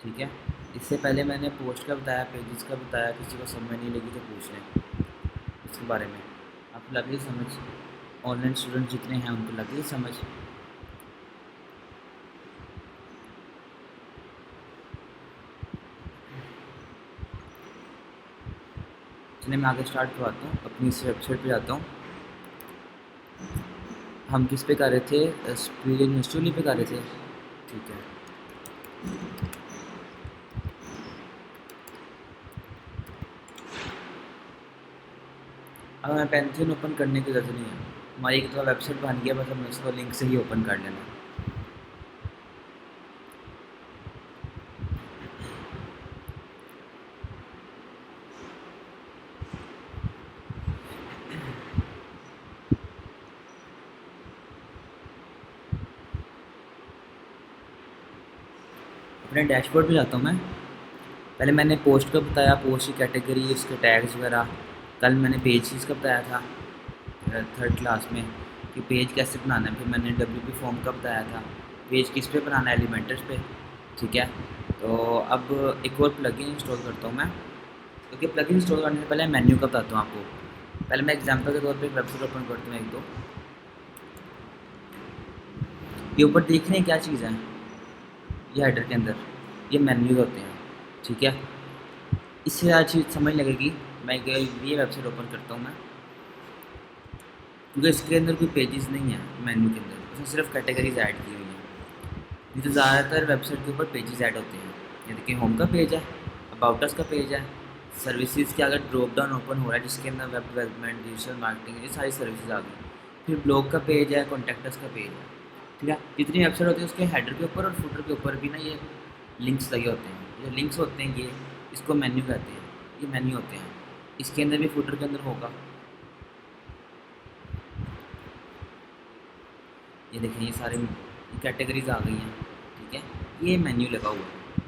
ठीक है। इससे पहले मैंने पोस्ट का बताया, पेजेस का बताया, किसी को समझ नहीं लगी तो पूछ लें इसके बारे में। आपको लग रही समझ? ऑनलाइन स्टूडेंट जितने हैं उनको लग रही समझ? चलिए मैं आगे स्टार्ट करवाता हूँ, अपनी इस वेबसाइट पे जाता हूँ। हम किस पे कर रहे थे? स्पीड इंस्टॉल पे कर रहे थे। ठीक है। अब हमें पेंसिल ओपन करने की ज़रूरत नहीं है, हमारी एक तो वेबसाइट बन गया, बस हमें उसको लिंक से ही ओपन कर लेना। अपने डैशबोर्ड पे जाता हूँ मैं। पहले मैंने पोस्ट का बताया, पोस्ट की कैटेगरी, उसके टैग्स वगैरह। कल मैंने पेज का बताया था थर्ड क्लास में कि पेज कैसे बनाना है। फिर मैंने WP फॉर्म का बताया था, पेज किस पे बनाना है, एलिमेंटर्स पे। ठीक है। तो अब एक और प्लगइन इंस्टॉल करता हूँ मैं, क्योंकि प्लगइन इंस्टॉल करने से पहले मेन्यू का बताता हूँ आपको। पहले मैं एग्जांपल के तौर पे एक वेबसाइट ओपन करता हूँ, एक दो। ये ऊपर देख रहे हैं क्या चीज़ है? ये हेडर के अंदर ये मेन्यूज होते हैं। ठीक है। इससे ज़्यादा चीज़ समझ लगेगी, मैं ये वेबसाइट ओपन करता हूँ मैं, क्योंकि इसके अंदर कोई पेजेस नहीं है मेन्यू के अंदर, उसमें सिर्फ कैटेगरीज ऐड की हुई हैं। नहीं तो ज़्यादातर वेबसाइट के ऊपर पेजेस ऐड होते हैं। ये देखिए, होम का पेज है, अबाउट अस का पेज है, सर्विसेज के अगर ड्रॉप डाउन ओपन हो रहा है जिसके अंदर वेब डेवलपमेंट, डिजिटल मार्केटिंग, ये सारी सर्विसेज आ गई। फिर ब्लॉग का पेज है, कॉन्टैक्ट का पेज है। ठीक है। जितनी वेबसाइट होती है उसके हेडर के ऊपर और फुटर के ऊपर भी ना ये लिंक्स लगे होते हैं। जो लिंक्स होते हैं ये, इसको मेन्यू कहते हैं, ये मेन्यू होते हैं। इसके अंदर भी फुटर के अंदर होगा। ये देखें, ये सारे कैटेगरीज आ गई हैं। ठीक है। ये मेन्यू लगा हुआ है।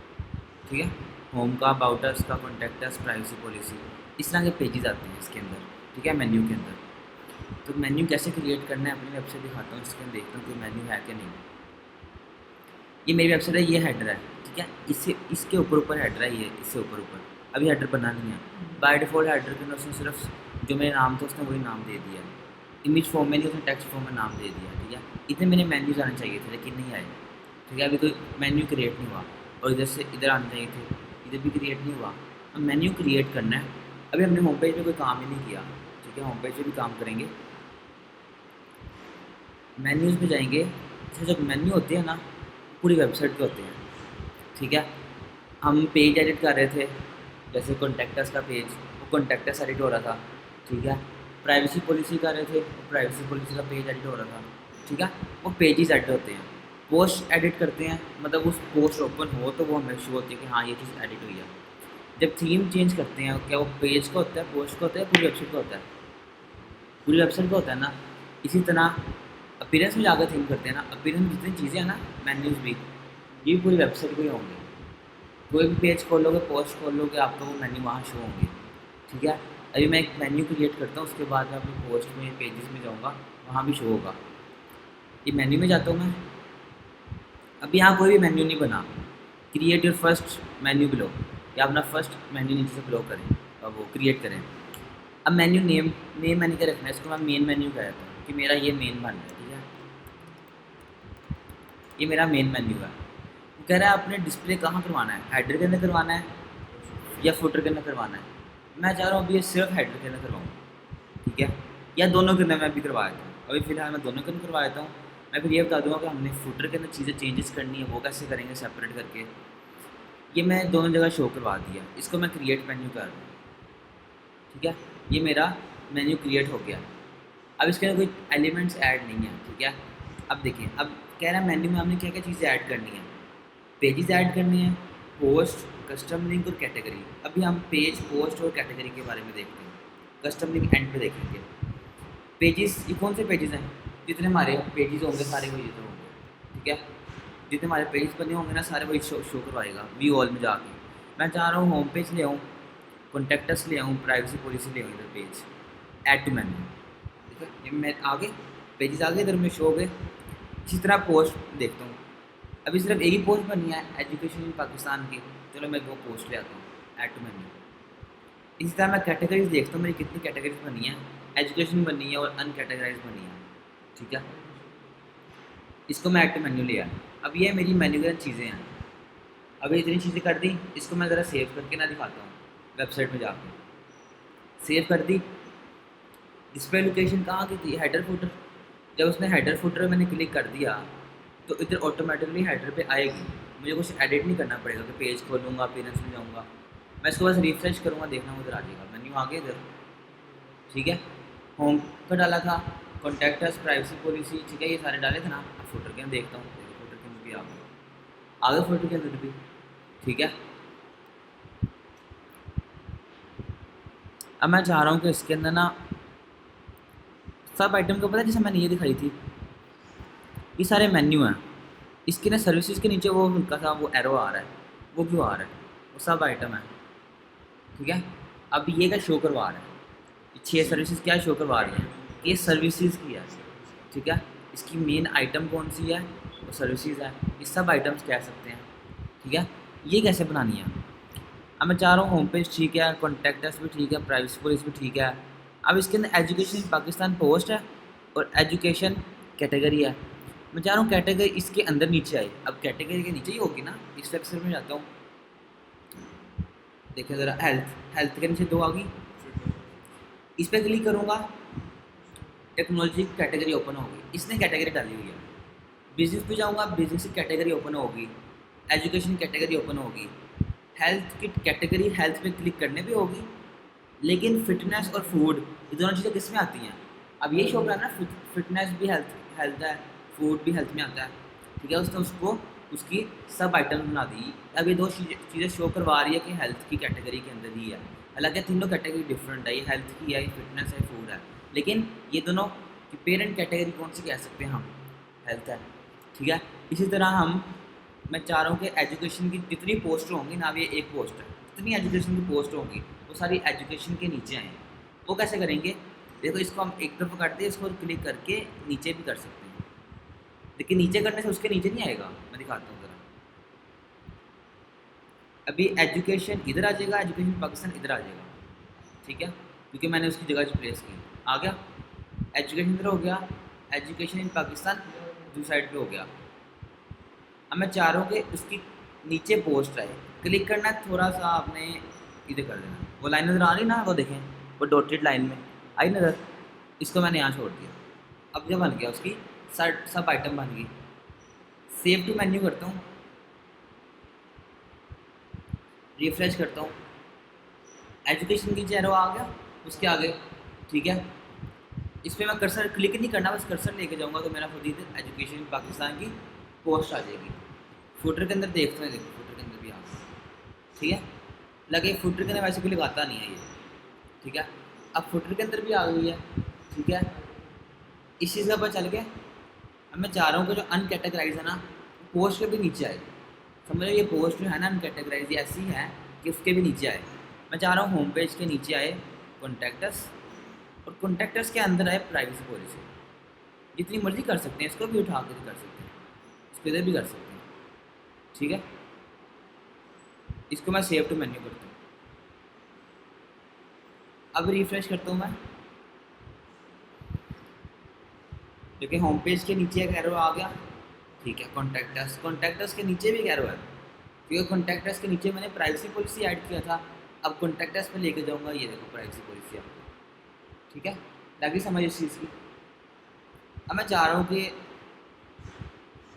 ठीक है। होम का, अबाउट अस का, कॉन्टैक्ट अस, प्राइवेसी पॉलिसी, इस तरह के पेजेस आते हैं इसके अंदर। ठीक है, मेन्यू के अंदर। तो मेन्यू कैसे क्रिएट करना है अपनी वेबसाइट दिखाता हूँ, इसके अंदर देखता हूँ कोई मेन्यू है कि नहीं। ये मेरी वेबसाइट है, ये हेडर है। ठीक है। इससे इसके ऊपर ऊपर हेडर है, ये इससे ऊपर ऊपर। अभी हेडर बना नहीं है। बाय डिफ़ॉल्ट हेडर के अंदर उसने सिर्फ जो मेरा नाम था उसने वही नाम दे दिया। इमेज फॉर्म में नहीं, उसने टेक्स्ट फॉर्म में नाम दे दिया। ठीक है। इतने मेरे मेन्यूज आने चाहिए थे लेकिन नहीं आए। ठीक है। अभी कोई मेन्यू क्रिएट नहीं हुआ, और इधर से इधर आने चाहिए थे, इधर भी क्रिएट नहीं हुआ। अब मेन्यू क्रिएट करना है। अभी हमने होम पेज पे कोई काम ही नहीं किया। ठीक है। होम पेज पे भी काम करेंगे। मेन्यूज़ में जाएंगे। अच्छा, जब मेन्यू होते हैं ना, पूरी वेबसाइट के होते हैं। ठीक है। हम पेज एडिट कर रहे थे, जैसे कॉन्टैक्टस का पेज, वो कॉन्टैक्टस एडिट हो रहा था। ठीक है। प्राइवेसी पॉलिसी कर रहे थे, वो प्राइवेसी पॉलिसी का पेज एडिट हो रहा था। ठीक है। वो पेजेस एडिट होते हैं। पोस्ट एडिट करते हैं, मतलब उस पोस्ट ओपन हो तो वो हमें शो होती है कि हाँ ये चीज़ एडिट हुई है। जब थीम चेंज करते हैं, क्या वो पेज का होता है, पोस्ट का होता है, पूरी वेबसाइट का होता है? पूरी वेबसाइट का होता है ना। इसी तरह अपीयरेंस में जाकर थीम करते हैं ना, अपीयरेंस जितनी चीज़ें हैं ना, मेन्यूज़ भी, ये भी पूरी वेबसाइट को ही होंगे। कोई भी पेज खोलोगे, पोस्ट खोलोगे, आपको वो मेन्यू वहाँ शो होंगे। ठीक है। अभी मैं एक मेन्यू क्रिएट करता हूँ, उसके बाद मैं अपनी पोस्ट में, पेजेस में जाऊँगा, वहाँ भी शो होगा। ये मेन्यू में जाता हूँ मैं। अब यहाँ कोई भी मेन्यू नहीं बना। Create your first menu below, या अपना फर्स्ट मेन्यू नीचे से बिलो करें और वो क्रिएट करें। अब मेन्यू नेम, मैंने क्या रखना है, इसको मैं मेन मेन्यू कह देता हूँ कि मेरा ये मेन बन है। ठीक है। ये मेरा मेन मेन्यू है। वो कह रहा है आपने डिस्प्ले कहाँ करवाना है, हेडर के अंदर करवाना है या फुटर के अंदर करवाना है? मैं चाह रहा हूँ अभी ये सिर्फ हेडर के अंदर करवाऊँ। ठीक है। या दोनों के अंदर मैं भी करवा देता हूँ, अभी फ़िलहाल मैं दोनों के अंदर करवा देता हूँ। मैं फिर ये बता दूँगा कि हमने फुटर के अंदर चीज़ें चेंजेस करनी है, वो कैसे करेंगे सेपरेट करके। ये मैं दोनों जगह शो करवा दिया, इसको मैं क्रिएट मेन्यू कर रहा हूँ। ठीक है। ये मेरा मेन्यू क्रिएट हो गया। अब इसके अंदर कोई एलिमेंट्स ऐड नहीं है। ठीक है। अब देखिए, अब कह रहा है मेन्यू में हमने क्या क्या चीज़ें ऐड करनी है। पेजेस ऐड करनी है, पोस्ट, कस्टम लिंक और कैटेगरी। अभी हम पेज, पोस्ट और कैटेगरी के बारे में देखते हैं। कस्टम लिंक एंड पे देखेंगे। पेजेस, ये कौन से पेजेस हैं? जितने हमारे पेजेस होंगे सारे वही तो होंगे। ठीक है। जितने हमारे पेज बने होंगे ना, सारे वही शो करवाएगा व्यू ऑल में जाके। मैं चाह रहा हूँ होम पेज ले आऊँ, कॉन्टैक्टस ले आऊँ, प्राइवेसी पॉलिसी ले आऊँ, इधर पेज ऐड टू मेन्यू। ठीक है। ये मैं आगे पेजेस आगे इधर में शो हो गए। इसी तरह पोस्ट देखता हूँ। अभी सिर्फ एक ही पोस्ट बनी है एजुकेशन इन पाकिस्तान की, चलो मैं वो पोस्ट ले आता हूँ ऐड टू मेन्यू। इसी तरह मैं कैटेगरीज देखता हूँ मेरी कितनी कैटेगरीज बनी है, एजुकेशन बनी है और अनकैटेगराइज बनी है, ठीक है। इसको मैं ऐड टू मेन्यू लिया। अब ये मेरी मेन्यू की चीज़ें हैं, अभी इतनी चीज़ें कर दी, इसको मैं ज़रा सेव करके ना दिखाता हूँ वेबसाइट में जाकर। सेव कर दी, डिस्प्ले लोकेशन कहाँ की थी, हेडर फुटर। जब उसने हेडर फुटर मैंने क्लिक कर दिया तो इधर ऑटोमेटिकली हेडर पे आएगी, मुझे कुछ एडिट नहीं करना पड़ेगा कि पेज खोलूँगा अपीयरेंस में जाऊँगा, मैं इसको बस रिफ्रेश करूँगा, देखना उधर आ जाएगा, मेन्यू आ गया इधर, ठीक है। होम का डाला था, कॉन्टैक्ट अस, प्राइवेसी पॉलिसी, ठीक है, ये सारे डाले थे ना। अब फुटर के अंदर देखता हूँ, फुटर के अंदर भी आ गया फुटर के अंदर भी, ठीक है। अब मैं चाह रहा हूँ कि इसके अंदर ना सब आइटम को, पता है जैसे मैंने ये दिखाई थी, ये सारे मेन्यू हैं, इसके ना सर्विसेज के नीचे वो हल्का सा वो एरो आ रहा है, वो क्यों आ रहा है, वो सब आइटम है, ठीक है। अब ये क्या शो करवा रहा है, 6 सर्विसेज क्या शो करवा रही हैं, ये सर्विसेज की है, ठीक है। इसकी मेन आइटम कौन सी है, वो सर्विसेज है, ये सब आइटम्स कह सकते हैं, ठीक है। ये कैसे बनानी है, अब मैं चाह रहा हूँ होम पेज ठीक है, कॉन्टैक्ट अस भी ठीक है, प्राइवेसी पॉलिसी भी ठीक है। अब इसके अंदर एजुकेशन इन पाकिस्तान पोस्ट है और एजुकेशन कैटेगरी है, मैं चाह रहा हूँ कैटेगरी इसके अंदर नीचे आए। अब कैटेगरी के नीचे ही होगी ना, इस सेक्शन में जाता हूँ, देखिए ज़रा, हेल्थ, हेल्थ के नीचे 2 आ गई, इस पर क्लिक करूँगा, टेक्नोलॉजी कैटेगरी ओपन होगी, इसने कैटेगरी डाली हुई है। बिजनेस पे जाऊँगा, बिजनेस की कैटेगरी ओपन होगी, एजुकेशन कैटेगरी ओपन होगी, हेल्थ की कैटेगरी हेल्थ पे क्लिक करने भी होगी, लेकिन फिटनेस और फूड ये दोनों चीज़ें किस में आती हैं। अब ये शो कर रहा है ना, फिटनेस भी हेल्थ हेल्थ है, फूड भी हेल्थ में आता है, ठीक है। उसने उसको उसकी सब आइटम बना दी। अब ये 2 चीज़ें शो करवा रही है कि हेल्थ की कैटेगरी के अंदर ही है, हालांकि तीनों कैटेगरी डिफरेंट है, ये हेल्थ की है, ये फिटनेस है, फूड है, लेकिन ये दोनों की पेरेंट कैटेगरी कौन सी कह सकते हैं हम, हेल्थ है, ठीक है। इसी तरह मैं चाह रहा हूँ कि एजुकेशन की जितनी पोस्ट होंगी ना, अब ये एक पोस्ट है, जितनी एजुकेशन की पोस्ट होंगी वो सारी एजुकेशन के नीचे आए। वो कैसे करेंगे, देखो इसको हम एक तरफ करते हैं, इसको क्लिक करके नीचे भी कर सकते हैं, लेकिन नीचे करने से उसके नीचे नहीं आएगा, मैं दिखाता हूँ ज़रा। अभी एजुकेशन इधर आ जाएगा, एजुकेशन पाकिस्तान इधर आ जाएगा, ठीक है, क्योंकि मैंने उसकी जगह प्लेस की, आ गया एजुकेशन इधर हो गया, एजुकेशन इन पाकिस्तान दूसरी साइड पे हो गया। अब मैं चाह रहा हूँ कि उसकी नीचे पोस्ट आए, क्लिक करना है, थोड़ा सा आपने इधर कर देना, वो लाइन नज़र आ रही ना, वो देखें, वो डॉटेड लाइन में आई नज़र, इसको मैंने यहाँ छोड़ दिया। अब क्या बन गया, उसकी सब आइटम बन गई। सेव टू मेन्यू करता हूँ, रिफ्रेश करता हूँ, एजुकेशन की चेहरा आ गया, उसके आगे, ठीक है। इस पर मैं कर्सर क्लिक नहीं करना, बस कर्सर लेके जाऊँगा तो मेरा खुद ही एजुकेशन पाकिस्तान की पोस्ट आ जाएगी। फुटर के अंदर देखते हैं, देखो फुटर के अंदर भी आ गया, ठीक है। लगे फुटर के अंदर वैसे कोई लगाता नहीं है ये, ठीक है। अब फुटर के अंदर भी आ गई है, ठीक है, इस चीज़ का पता चल गया। अब मैं चाह रहा हूँ कि जो अनकैटेगराइज है ना, पोस्ट के भी नीचे आए, समझ लो ये पोस्ट जो है ना अनकैटेगराइज ऐसी है कि उसके भी नीचे आए। मैं चाह रहा हूँ होम पेज के नीचे आए कॉन्टैक्ट अस, और कॉन्टैक्ट अस के अंदर आए प्राइवेसी पॉलिसी। जितनी मर्जी कर सकते हैं, इसको भी उठा के कर सकते हैं, इसको इधर भी कर सकते हैं, ठीक है। इसको मैं सेव टू मेन्यू करता हूँ, अब रिफ्रेश करता हूँ मैं, देखिए होम पेज के नीचे एक एरो आ गया, ठीक है। कॉन्टैक्ट अस के नीचे भी एक एरो है, क्योंकि कॉन्टैक्ट अस के नीचे मैंने प्राइवेसी पॉलिसी ऐड किया था। अब कॉन्टैक्ट अस पे लेके जाऊँगा, ये देखो प्राइवेसी पॉलिसी आपको, ठीक है, ताकि समझ इस चीज़ की। अब मैं चाह रहा हूँ कि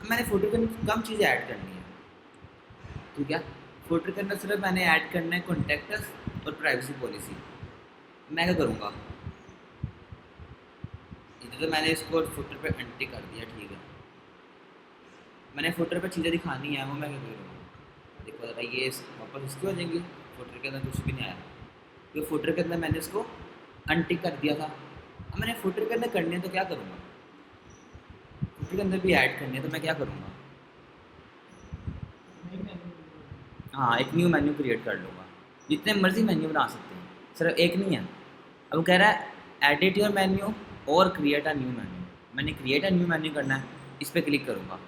मैंने फ़ोटो के अंदर कम चीज़ें ऐड करनी है, ठीक है। फ़ोटो के अंदर सिर्फ मैंने ऐड करना है कॉन्टैक्ट अस और प्राइवेसी पॉलिसी। मैं क्या करूँगा, इधर तो मैंने इसको फुटर पे एंट्री कर दिया, ठीक है। मैंने फुटर पे चीज़ें दिखानी है, वो मैं क्या करूँगा, देखो ज़रा, ये वापस इसकी हो जाएंगी, फुटर के अंदर कुछ भी नहीं आया, क्योंकि फुटर के अंदर मैंने इसको अनटिक कर दिया था। अब मैंने फुटर के अंदर करनी है तो क्या करूँगा, फुटर के अंदर भी ऐड करनी है तो मैं क्या करूँगा, हाँ एक न्यू मेन्यू क्रिएट कर लूँगा। जितने मर्जी मेन्यू बना सकते हैं, सिर्फ एक नहीं है। अब कह रहा है एडिट योर मेन्यू और क्रिएट अ न्यू मेन्यू, मैंने क्रिएट अ न्यू मेन्यू करना है, इस पर क्लिक करूँगा,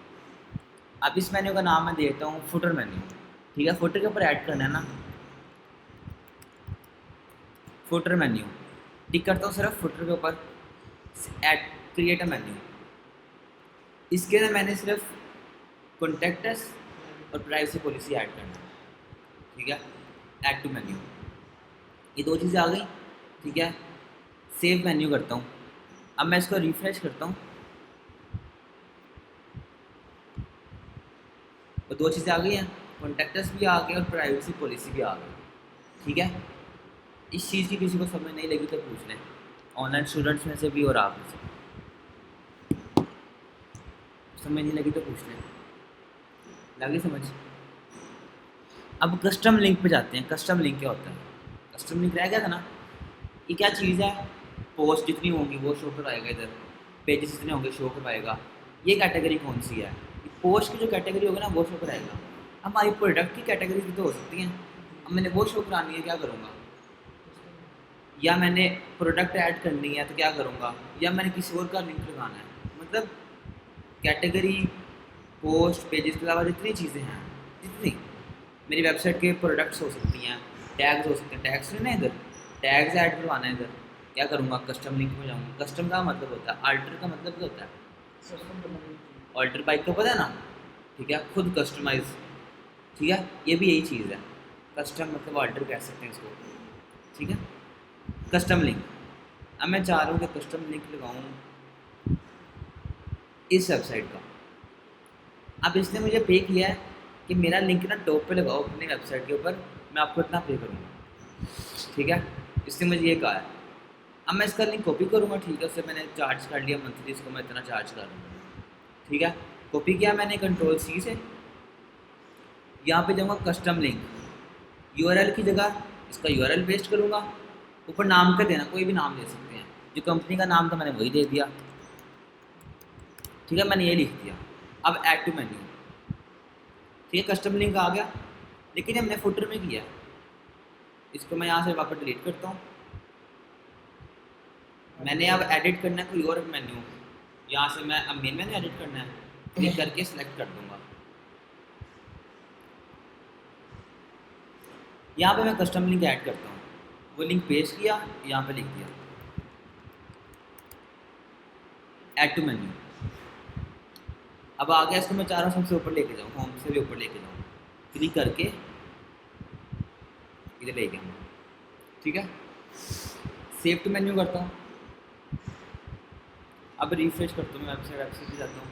अब इस मेन्यू का नाम मैं देता हूँ फुटर मेन्यू। ठीक है, फुटर के ऊपर ऐड करना है ना, फुटर मेन्यू टिक करता हूँ सिर्फ फुटर के ऊपर, ऐड क्रिएट अ मेन्यू। इसके अंदर मैंने सिर्फ कॉन्टैक्ट और प्राइवेसी पॉलिसी ऐड करना है। ठीक है, ऐड टू मेन्यू, ये दो चीज़ें आ गई। ठीक है, सेव मेन्यू करता हूँ। अब मैं इसको रिफ्रेश करता हूँ और दो चीज़ें आ गई हैं, कॉन्टैक्टस भी आ गए और प्राइवेसी पॉलिसी भी आ गई। ठीक है, इस चीज़ की किसी को समझ नहीं लगी तो पूछ लें, ऑनलाइन स्टूडेंट्स में से भी और आप में से। समझ नहीं लगी तो पूछ लें, लगी समझ। अब कस्टम लिंक पे जाते हैं। कस्टम लिंक क्या होता है? कस्टम लिंक रह गया था ना, ये क्या चीज़ है? पोस्ट जितनी होंगी वो शो करवाएगा, इधर पेजेस जितने होंगे शो करवाएगा। ये कैटेगरी कौन सी है? पोस्ट की जो कैटेगरी होगी ना वो शो कराएगा। हमारी प्रोडक्ट की कैटेगरी भी तो हो सकती हैं। अब मैंने वो शो करानी है, क्या करूँगा? या मैंने प्रोडक्ट ऐड करनी है तो क्या करूँगा? या मैंने किसी और का लिंक लगाना है। मतलब कैटेगरी, पोस्ट, पेजेस के अलावा जितनी चीज़ें हैं, जितनी मेरी वेबसाइट के प्रोडक्ट्स हो सकती हैं, टैग्स हो सकते हैं। टैग्स ना, इधर टैग्स ऐड करवाना है। इधर क्या करूँगा? कस्टम लिंक में जाऊँगा। कस्टम का मतलब होता है, अल्टर का मतलब क्या होता है? अल्टर बाइक का पता है ना? ठीक है, खुद कस्टमाइज। ठीक है, ये भी यही चीज़ है। कस्टम मतलब अल्टर कह सकते हैं इसको। ठीक है, कस्टम लिंक। अब मैं चाह रहा हूँ कि कस्टम लिंक लगाऊँ इस वेबसाइट का। अब इसने मुझे पे किया है कि मेरा लिंक ना टॉप पे लगाओ अपनी वेबसाइट के ऊपर, मैं आपको इतना पे करूँगा। ठीक है, इसने मुझे ये कहा है। अब मैं इसका लिंक कॉपी करूँगा। ठीक है, उससे मैंने चार्ज कर लिया मंथली, इसको मैं इतना चार्ज कर लूँगा। ठीक है, कॉपी किया मैंने कंट्रोल सी से, यहाँ पे जाऊँगा कस्टम लिंक, यूआरएल की जगह इसका यूआरएल पेस्ट करूँगा। ऊपर नाम का देना, कोई भी नाम दे सकते हैं। जो कंपनी का नाम था मैंने वही दे दिया। ठीक है, मैंने ये लिख दिया। अब ऐड टू मेन्यू। ठीक है, कस्टम लिंक आ गया, लेकिन हमने फुटर में किया। इसको मैं यहाँ से वापस डिलीट करता हूँ। मैंने अब एडिट करना है कोई और मेन्यू। यहाँ से मैं अब मेन मेन्यू एडिट करना है, क्लिक करके सिलेक्ट कर दूँगा। यहाँ पे मैं कस्टम लिंक ऐड करता हूँ। वो लिंक पेस्ट किया, यहाँ पे लिख दिया ऐड टू मेन्यू। अब आ गया, इसको मैं चाह रहा हूँ सबसे ऊपर लेके जाऊँ, होम से भी ऊपर लेके जाऊँ। क्लिक करके इधर ले गया। ठीक है, सेव टू मेन्यू करता हूँ। अब रिफ्रेश करता हूँ, मैं वेबसाइट पे जाता हूँ।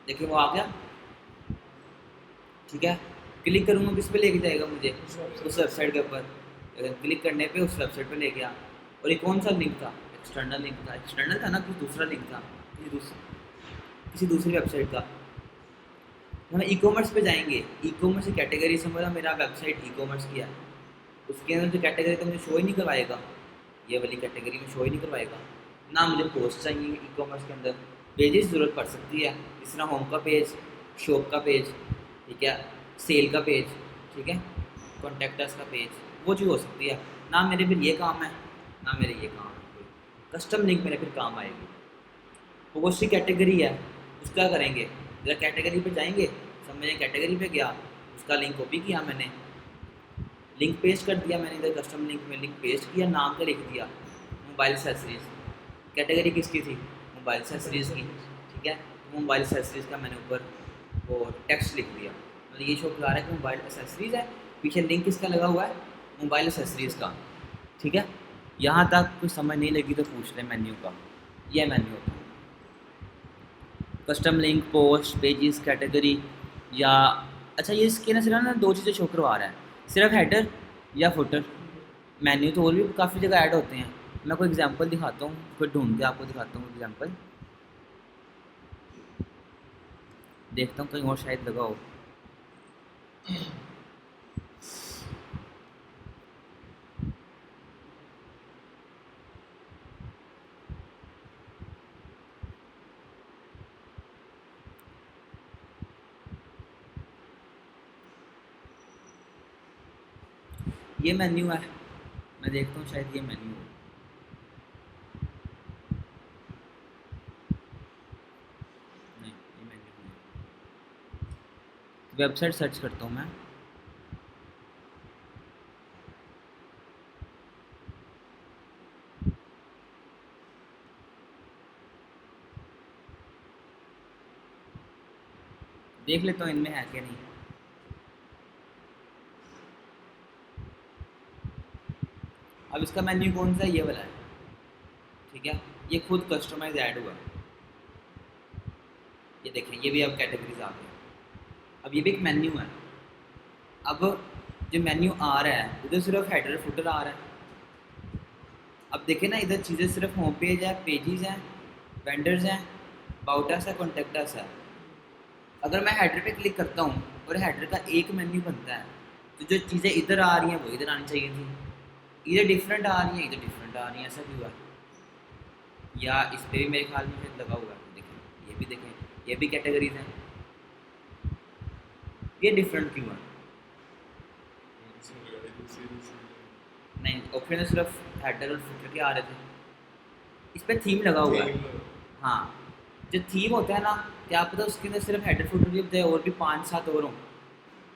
देखिए वो आ गया। ठीक है, क्लिक करूँगा किस पे लेके जाएगा मुझे? उस वेबसाइट के ऊपर। क्लिक करने पे उस वेबसाइट पे ले गया। और ये कौन सा लिंक था? एक्सटर्नल लिंक था। एक्सटर्नल था ना, कुछ दूसरा लिंक था, किसी दूसरी वेबसाइट का। हम ई कॉमर्स पे जाएंगे। ई कॉमर्स की कैटेगरी से मेरा मेरा वेबसाइट ई कॉमर्स की है, उसके अंदर जो कैटेगरी तो मुझे शो ही नहीं करवाएगा। ये वाली कैटेगरी में शो ही नहीं करवाएगा ना। मुझे पोस्ट चाहिए ई कॉमर्स के अंदर, पेजेस ज़रूरत पड़ सकती है, जिस तरह होम का पेज, शॉप का पेज, ठीक है, सेल का पेज, ठीक है, कॉन्टैक्टर्स का पेज, वो चीज़ हो सकती है ना। मेरे फिर ये काम है ना, मेरे ये काम है। कस्टम लिंक मेरे फिर काम आएगी। पोस्ट की कैटेगरी है, उसका क्या करेंगे? जरा कैटेगरी पे जाएंगे। सब मैंने कैटेगरी पे गया, उसका लिंक कॉपी किया, मैंने लिंक पेस्ट कर दिया। मैंने इधर कस्टम लिंक में लिंक पेस्ट किया, नाम का लिख दिया मोबाइल एक्सेसरीज। कैटेगरी किसकी थी? मोबाइल एक्सेसरीज की। ठीक है, तो मोबाइल एक्सेसरीज का मैंने ऊपर वो टेक्स्ट लिख दिया। मतलब ये शो करा रहा है कि मोबाइल एक्सेसरीज है, पीछे लिंक किसका लगा हुआ है? मोबाइल एक्सेसरीज का। ठीक है, यहाँ तक कुछ समझ नहीं लगी तो पूछ लें मेन्यू का। यह मेन्यू होता है। Custom link, post, pages, category, या अच्छा ये इसके ना सिर्फ ना दो चीज़ें शो करवा रहा है, सिर्फ हेडर या फुटर। मेन्यू तो और भी काफ़ी जगह ऐड होते हैं। मैं कोई एग्जांपल दिखाता हूँ, कोई ढूंढ के आपको दिखाता हूँ एग्जांपल। देखता हूँ कहीं और शायद लगा हो। ये मेन्यू है, मैं देखता हूँ शायद ये मेन्यू हो। नहीं, ये मेन्यू नहीं वेबसाइट सर्च करता हूँ मैं। देख लेता हूँ इनमें है कि नहीं। अब इसका मेन्यू कौन सा है, ये वाला है, ठीक है। ये खुद कस्टमाइज ऐड हुआ है, ये देखें, ये भी अब कैटेगरीज आ गई। अब ये भी एक मेन्यू है। अब जो मेन्यू आ रहा है उधर सिर्फ हेडर फुटर आ रहा है। अब देखें ना, इधर चीज़ें सिर्फ होम पेज है, पेजेस हैं, वेंडर्स हैं, बाउटस है, कॉन्टेक्टस है। अगर मैं हेडर पे क्लिक करता हूँ और हेडर का एक मेन्यू बनता है, तो जो चीज़ें इधर आ रही हैं वो इधर आनी चाहिए थी। इधर डिफरेंट आ रही हैं, इधर डिफरेंट आ रही हैं, ऐसा क्यों हुआ? या इस पे भी मेरे ख्याल में शायद लगा हुआ है, देखें, ये भी देखें, ये भी कैटेगरीज हैं, ये डिफरेंट क्यों है? नहीं, ऑप्शन में सिर्फ हेडर और फुटर के आ रहे थे, इस पर थीम लगा हुआ है। हाँ, जो थीम होता है ना, क्या पता उसके अंदर सिर्फ हेडर फुटर भी होते हैं और भी 5-7 और हों,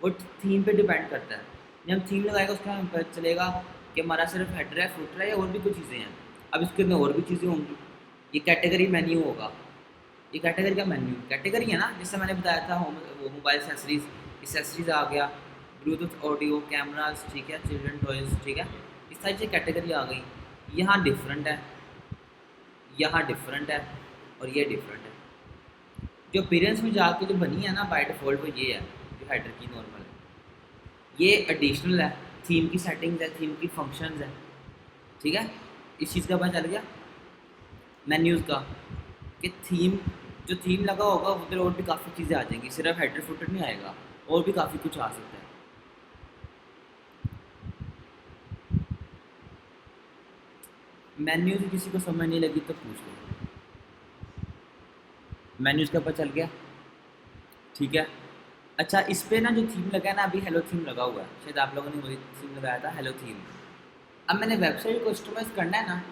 वो थीम पे डिपेंड करता है। जब हम थीम लगाएगा उसका हमें पता चलेगा कि हमारा सिर्फ हेडर है, फुटर है, या और भी कुछ चीज़ें हैं। अब इसके अंदर और भी चीज़ें होंगी, ये कैटेगरी मेन्यू होगा। ये कैटेगरी का मेन्यू कैटेगरी है ना, जैसे मैंने बताया था, होम वो मोबाइल एसेसरीज, एसेसरीज आ गया, ब्लूटूथ ऑडियो, कैमराज, ठीक है, चिल्ड्रन टॉयज, ठीक है, इस टाइप से कैटेगरी आ गई। यहाँ डिफरेंट है, यहाँ डिफरेंट है, और ये डिफरेंट है। जो अपीयरेंस में जाके जो बनी है ना बाय डिफ़ॉल्ट, वो ये है जो हेडर की नॉर्मल है। ये एडिशनल है, थीम की सेटिंग्स है, थीम की फंक्शंस है, ठीक है। इस चीज़ का पता चल गया मेन्यूज़ का, कि थीम, जो थीम लगा होगा उधर और भी काफ़ी चीज़ें आ जाएंगी, सिर्फ हेडर फुटर नहीं आएगा, और भी काफ़ी कुछ आ सकता है। मेन्यूज़ किसी को समझ नहीं लगी तो पूछ लो। मेन्यूज़ का पता चल गया, ठीक है। अच्छा, इस पे ना जो थीम लगा है ना, अभी हेलो थीम लगा हुआ है, शायद आप लोगों ने वही थीम लगाया था, हेलो थीम। अब मैंने वेबसाइट को कस्टमाइज़ करना है ना,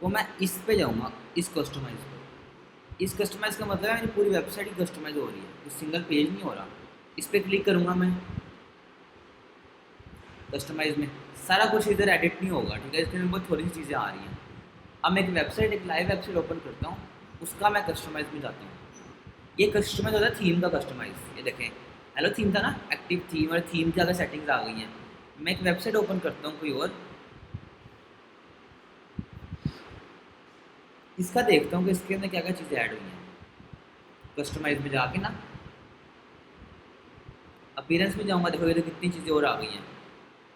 वो मैं इस पे जाऊँगा, इस कस्टमाइज़ पे। इस कस्टमाइज़ का मतलब है मेरी पूरी वेबसाइट ही कस्टमाइज़ हो रही है, कोई सिंगल पेज नहीं हो रहा। इस पर क्लिक करूँगा मैं कस्टमाइज़ में, सारा कुछ इधर एडिट नहीं होगा, ठीक है, इसके अंदर बहुत थोड़ी सी चीज़ें आ रही हैं। अब मैं एक वेबसाइट, एक लाइव वेबसाइट ओपन करता हूँ, उसका मैं कस्टमाइज़ में जाता हूँ। ये कस्टमाइज़ होता है थीम का कस्टमाइज़, ये देखें, हेलो थीम था ना, एक्टिव थीम, और थीम की अगर सेटिंग्स आ गई हैं। मैं एक वेबसाइट ओपन करता हूँ कोई और, इसका देखता हूँ कि इसके अंदर क्या क्या चीज़ें ऐड हुई हैं। कस्टमाइज़ में जाके ना अपीयरेंस में जाऊँगा, देखोगे तो कितनी चीज़ें और आ गई हैं।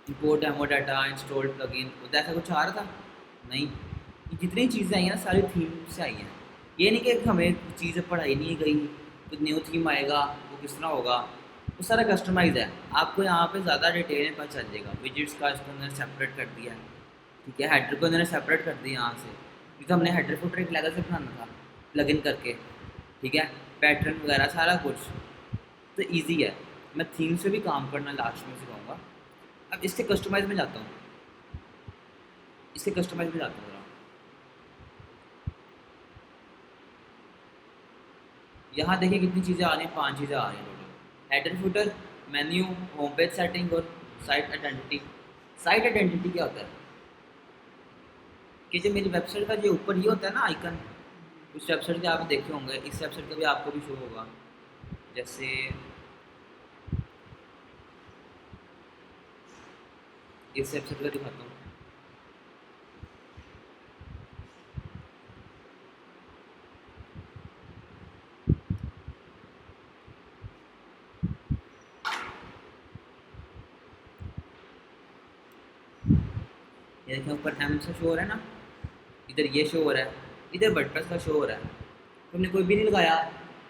Import demo data, installed plugin, उधर ऐसा कुछ आ रहा था नहीं। ये जितनी चीज़ें आई हैं ना, सारी थीम से आई हैं। ये नहीं कि हमें चीज़ें पढ़ाई नहीं गई, कुछ न्यू थीम आएगा वो किस तरह होगा, वो सारा कस्टमाइज़ है। आपको यहाँ पे ज़्यादा डिटेल में पता चल जाएगा। विजिट्स का इसको उन्होंने सेपरेट कर दिया है, ठीक है, हेडर को उन्होंने सेपरेट कर दिया यहाँ से, क्योंकि हमने हेडर फुटर एक अलग से बनाना था प्लगइन करके, ठीक है, पैटर्न वगैरह सारा कुछ, तो ईजी है। मैं थीम से भी काम करना लास्ट में सिखाऊंगा। अब इसके कस्टमाइज़ में जाता हूँ, इसके कस्टमाइज़ में जाता हूँ ज़रा। यहाँ देखिए कितनी चीज़ें आ रही हैं, 5 चीज़ें आ रही हैं total. Header footer, menu, home page setting और साइट आइडेंटिटी। साइट आइडेंटिटी क्या होता है कि जो मेरी वेबसाइट का जो ऊपर ये होता है ना आइकन, उस वेबसाइट के आप देखे होंगे, इस वेबसाइट का भी आपको भी शो होगा। जैसे इस वेबसाइट का दिखाता हूँ, ये देखिए ऊपर एम से शो हो रहा है ना, इधर ये शो हो रहा है, इधर वर्डप्रेस का शो हो रहा है। तो हमने कोई भी नहीं लगाया,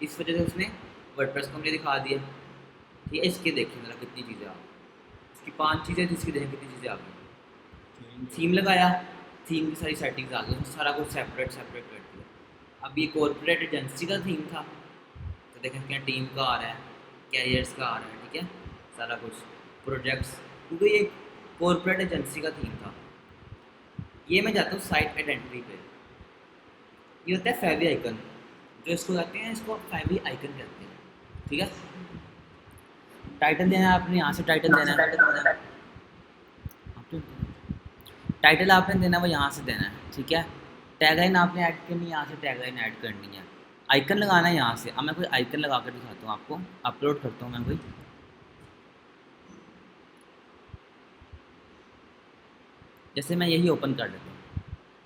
इस वजह से उसने वर्डप्रेस को मुझे दिखा दिया। ठीक है, इसके देखिए ज़रा कितनी चीज़ें आ गई, इसकी 5 चीज़ें थी, इसकी देखिए कितनी चीज़ें आ गई। थीम लगाया, थीम की सारी सेटिंग्स आ गई, उसने सारा कुछ सेपरेट सेपरेट कर दिया। अब ये कॉर्पोरेट एजेंसी का थीम था, तो देखें क्या टीम का आ रहा है, कैरियर्स का आ रहा है, ठीक है, सारा कुछ प्रोजेक्ट्स, क्योंकि ये कॉर्पोरेट एजेंसी का थीम था। ये मैं जाता हूँ साइट आइडेंटिटी पे, ये होता है फेवी आइकन, जो इसको कहते हैं, इसको फेवी आइकन कहते हैं, ठीक है। टाइटल देना है आपने, यहाँ से टाइटल देना है। टाइटल आपने देना है वो यहाँ से देना है, ठीक है। टैगलाइन आपने ऐड करनी है, यहाँ से टैगलाइन ऐड करनी है। आइकन लगाना है यहाँ से। अब मैं कोई आइकन लगा कर दिखाता हूँ आपको, अपलोड करता हूँ मैं कोई। जैसे मैं यही ओपन कर लेता हूँ,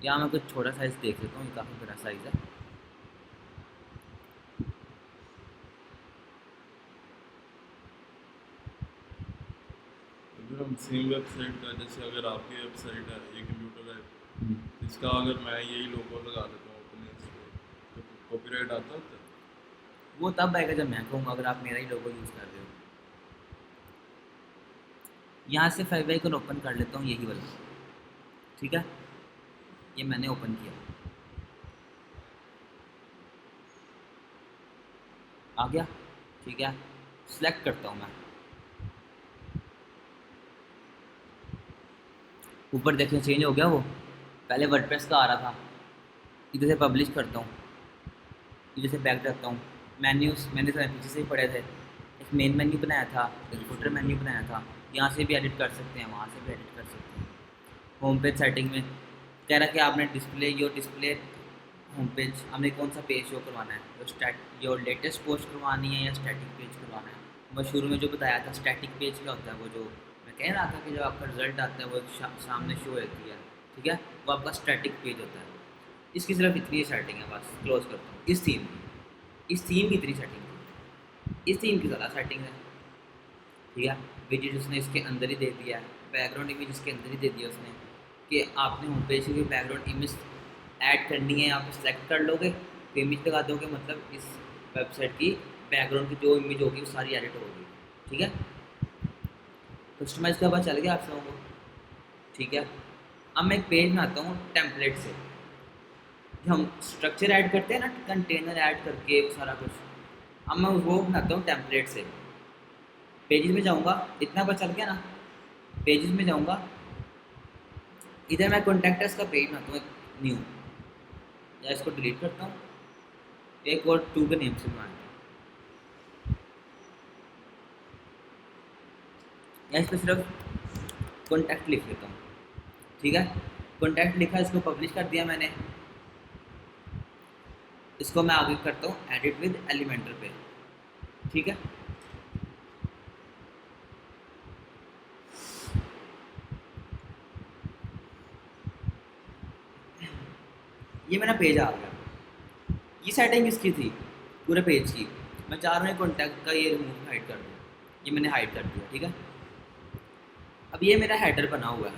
यहाँ मैं कुछ छोटा साइज़ देख लेता हूँ, ये काफ़ी बड़ा साइज़ है। अगर हम सेम वेबसाइट का, जैसे अगर आपकी वेबसाइट है, ये कंप्यूटर है, इसका अगर मैं यही लोगो लगा देता हूँ अपने इस पे, तो कॉपीराइट आता है? वो तब आएगा जब मैं कहूँगा, अगर आप मेरा ही लोगो यूज़ कर रहे हो। यहाँ से फाइव आइकन ओपन कर लेता हूँ, यही वाला, ठीक है। ये मैंने ओपन किया, आ गया, ठीक है। सिलेक्ट करता हूँ मैं, ऊपर देखिए चेंज हो गया वो, पहले वर्डप्रेस का आ रहा था। इधर से पब्लिश करता हूँ, इधर से बैक जाता हूँ। मेन्यूज़ मैंने तो पीछे से ही पढ़े थे, एक मेन मेन्यू बनाया था, एक फुटर मेन्यू बनाया था। यहाँ से भी एडिट कर सकते हैं, वहाँ से भी एडिट कर सकते हैं। होम पेज सेटिंग में कह रहा कि आपने डिस्प्ले होम पेज, हमने कौन सा पेज शो करवाना है, जो लेटेस्ट पोस्ट करवानी है या स्टैटिक पेज करवाना है। मैं शुरू में जो बताया था स्टैटिक पेज क्या होता है, वो जो मैं कह रहा था कि जो आपका रिजल्ट आता है वो एक सामने शो होती है, ठीक है, वो आपका स्टैटिक पेज होता है। इसकी सिर्फ इतनी सेटिंग है, बस क्लोज करता हूँ। इस थीम की इतनी सेटिंग थी, इस थीम की ज़्यादा सेटिंग है, ठीक है। विजेट उसने इसके अंदर ही दे दिया है, बैकग्राउंड इमेज इसके अंदर ही दे दिया उसने, कि आपने होम पेज की बैकग्राउंड इमेज ऐड करनी है, आप सेलेक्ट कर लोगे, तो इमेज लगा दोगे, मतलब इस वेबसाइट की बैकग्राउंड की जो इमेज होगी वो सारी एडिट होगी, ठीक है। कस्टमाइज का पता चल गया आप लोगों को, ठीक है। अब मैं एक पेज बनाता हूँ टेम्पलेट से, जो हम स्ट्रक्चर ऐड करते हैं ना, कंटेनर ऐड करके सारा कुछ। अब मैं वो बनाता हूँ टेम्पलेट से। पेजेस में जाऊँगा, इतना पता चल गया ना। पेजेस में जाऊँगा, इधर मैं कॉन्टैक्टर्स का पेज बनाता हूँ न्यू, या इसको डिलीट करता हूँ, एक और टू के नेम से बनाता हूँ, या इस पर सिर्फ कॉन्टैक्ट लिख लेता हूँ, ठीक है। कॉन्टैक्ट लिखा, इसको पब्लिश कर दिया मैंने। इसको मैं आगे करता हूँ एडिट विद एलिमेंटर पे, ठीक है। ये मेरा पेज आ गया। ये सेटिंग किसकी थी, पूरे पेज की। मैं चाह रहा हूँ कॉन्टैक्ट का ये रिमूव हाइड कर दूँ, ये मैंने हाइड कर दिया, ठीक है। अब ये मेरा हेडर बना हुआ है,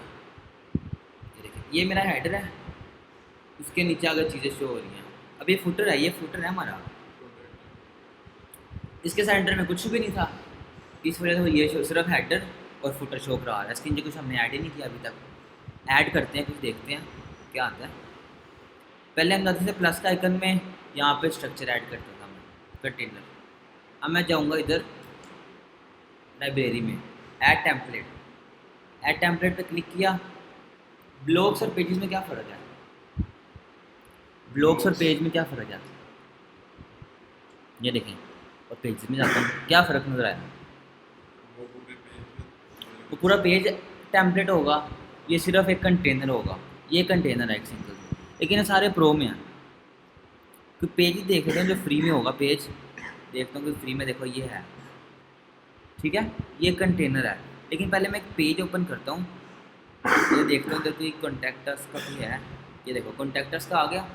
ये देखिए ये मेरा हेडर है, इसके नीचे अगर चीज़ें शो हो रही हैं। अब ये फुटर है, ये फुटर है हमारा, इसके सेंटर में कुछ भी नहीं था, इस वजह से ये सिर्फ हेडर और फुटर शो करा रहा है। इसके नीचे कुछ हमने ऐड ही नहीं किया अभी तक। ऐड करते हैं, कुछ देखते हैं क्या आता है। पहले हम जाते थे प्लस का आइकन में, यहाँ पे स्ट्रक्चर ऐड करता था मैं, कंटेनर। अब मैं जाऊँगा इधर लाइब्रेरी में, ऐड टेम्पलेट पे क्लिक किया। ब्लॉग्स और पेजेस में क्या फ़र्क है, ब्लॉग्स और पेज में क्या फ़र्क है, ये देखें। और पेज में जाता हूँ, क्या फ़र्क नज़र आया। वो पूरे पेज में वो पूरा पेज टेम्पलेट होगा, ये सिर्फ एक कंटेनर होगा। ये कंटेनर है एक सिंगल, लेकिन ये सारे प्रो में हैं। कोई पेज ही देख लेते हैं जो फ्री में होगा, पेज देखता हूँ कि फ्री में, देखो ये है, ठीक है। ये कंटेनर है, लेकिन पहले मैं एक पेज ओपन करता हूँ, ये देखता हूँ इधर कोई कॉन्टैक्टर्स का भी है। ये देखो कॉन्टैक्टर्स का आ गया,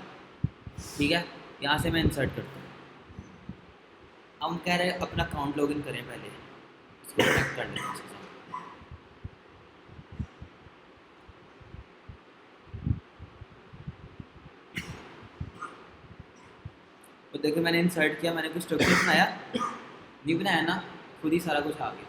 ठीक है। यहाँ से मैं इंसर्ट करता हूँ। अब हम कह रहे हैं अपना अकाउंट लॉगिन करें, पहले इसको कनेक्ट कर लेते हैं इसके साथ। तो देखो मैंने इंसर्ट किया, मैंने कुछ स्ट्रक्चर बनाया, नहीं बनाया ना, खुद ही सारा कुछ आ गया पानी।